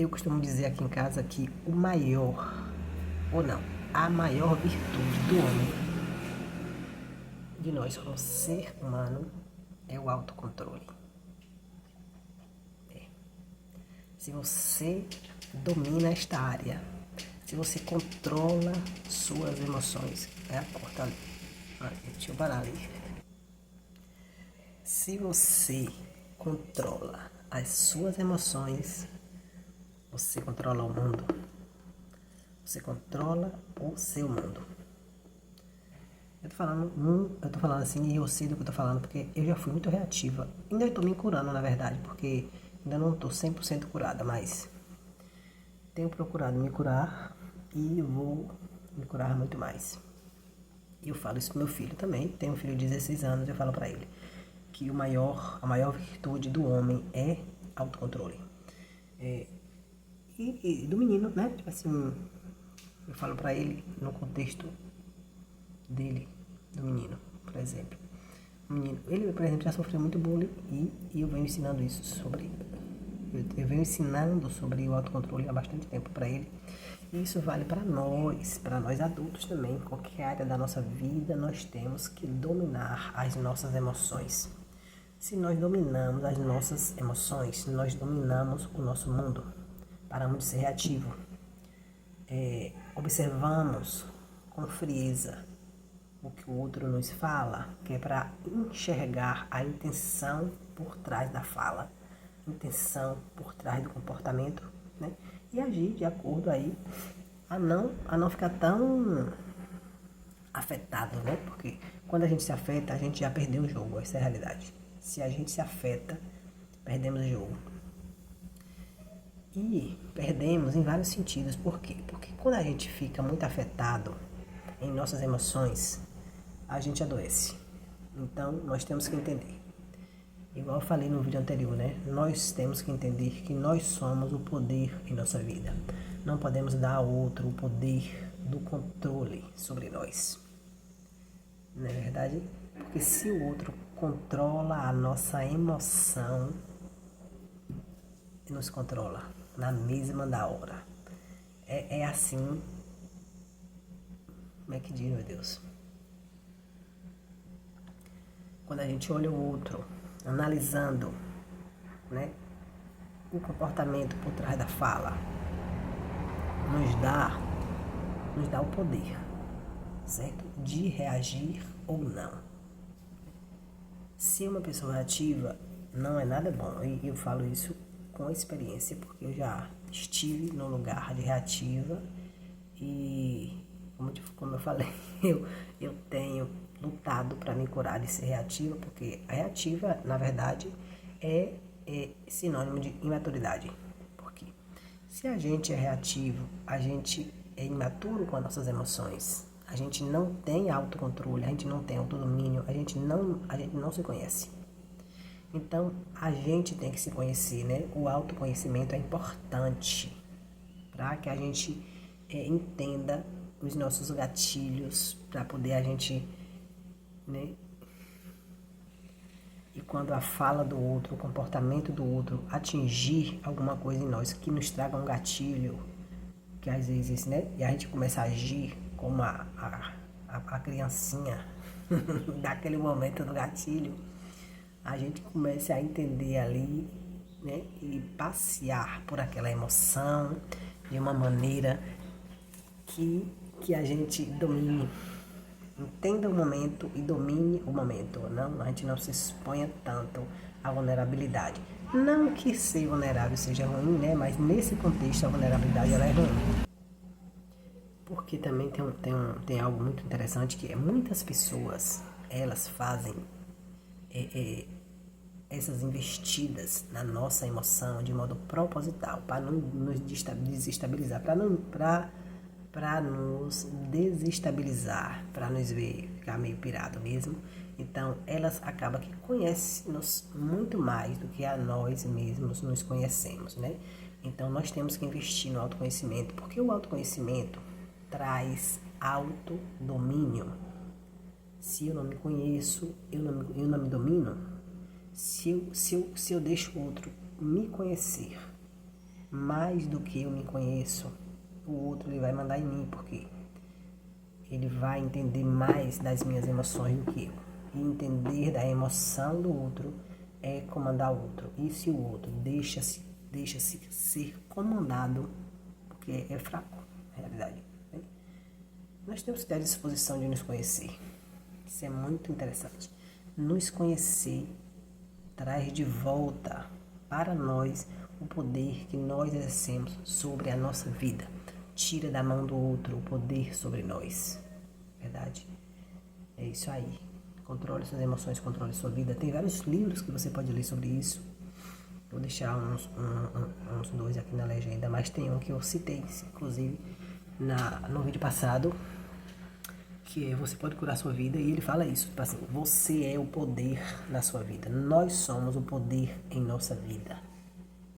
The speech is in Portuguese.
Eu costumo dizer aqui em casa que o maior, ou não, a maior virtude do homem, de nós como ser humano, é o autocontrole. Se você domina esta área, se você controla suas emoções, é a porta ali. Deixa eu parar ali. Se você controla as suas emoções, você controla o mundo. Você controla o seu mundo. Eu tô falando assim e eu sei do que eu tô falando porque eu já fui muito reativa. Ainda estou me curando, na verdade, porque ainda não estou 100% curada, mas tenho procurado me curar e vou me curar muito mais. E eu falo isso pro meu filho também. Tenho um filho de 16 anos, eu falo pra ele que a maior virtude do homem é autocontrole. E do menino, né? Tipo assim, eu falo pra ele no contexto dele, do menino, por exemplo. O menino, ele, por exemplo, já sofreu muito bullying e eu venho ensinando isso sobre... Eu venho ensinando sobre o autocontrole há bastante tempo para ele. E isso vale para nós adultos também. Em qualquer área da nossa vida, nós temos que dominar as nossas emoções. Se nós dominamos as nossas emoções, nós dominamos o nosso mundo. Paramos de ser reativo. Observamos com frieza o que o outro nos fala, que é para enxergar a intenção por trás da fala, intenção por trás do comportamento, né? E agir de acordo aí a não ficar tão afetado, né? Porque quando a gente se afeta, a gente já perdeu o jogo, essa é a realidade. Se a gente se afeta, perdemos o jogo. E perdemos em vários sentidos. Por quê? Porque quando a gente fica muito afetado em nossas emoções, a gente adoece. Então, nós temos que entender. Igual eu falei no vídeo anterior, né? Nós temos que entender que nós somos o poder em nossa vida. Não podemos dar ao outro o poder do controle sobre nós. Não é verdade? Porque se o outro controla a nossa emoção, ele nos controla na mesma da hora. É assim. Como é que diz, meu Deus? Quando a gente olha o outro, analisando, né, o comportamento por trás da fala, nos dá o poder, certo? De reagir ou não. Se uma pessoa reativa, não é nada bom. E eu falo isso com experiência, porque eu já estive no lugar de reativa e, como eu falei, eu tenho lutado para me curar de ser reativa, porque a reativa, na verdade, é sinônimo de imaturidade. Porque se a gente é reativo, a gente é imaturo com as nossas emoções, a gente não tem autocontrole, a gente não tem autodomínio, a gente não se conhece. Então, a gente tem que se conhecer, né? O autoconhecimento é importante para que a gente entenda os nossos gatilhos, para poder a gente, né? E quando a fala do outro, o comportamento do outro atingir alguma coisa em nós que nos traga um gatilho, que às vezes, né? E a gente começa a agir como a criancinha daquele momento do gatilho, a gente começa a entender ali, né? E passear por aquela emoção de uma maneira que a gente domine. Entenda o momento e domine o momento. Não, a gente não se exponha tanto à vulnerabilidade. Não que ser vulnerável seja ruim, né? Mas nesse contexto a vulnerabilidade ela é ruim. Porque também tem algo muito interessante que é muitas pessoas, elas fazem essas investidas na nossa emoção de modo proposital, para não nos desestabilizar, para nos desestabilizar, para nos ver ficar meio pirado mesmo. Então, elas acabam que conhecem-nos muito mais do que a nós mesmos nos conhecemos, né? Então, nós temos que investir no autoconhecimento, porque o autoconhecimento traz autodomínio. Se eu não me conheço, eu não me domino. Se eu deixo o outro me conhecer, mais do que eu me conheço, o outro ele vai mandar em mim, porque ele vai entender mais das minhas emoções do que eu. E entender da emoção do outro é comandar o outro. E se o outro deixa-se ser comandado, porque é fraco, na realidade. Né? Nós temos que ter a disposição de nos conhecer. Isso é muito interessante. Nos conhecer traz de volta para nós o poder que nós exercemos sobre a nossa vida. Tira da mão do outro o poder sobre nós. Verdade? É isso aí. Controle suas emoções, controle sua vida. Tem vários livros que você pode ler sobre isso. Vou deixar uns dois aqui na legenda, mas tem um que eu citei, inclusive, no vídeo passado, que é Você Pode Curar Sua Vida, e ele fala isso, tipo assim, você é o poder na sua vida. Nós somos o poder em nossa vida.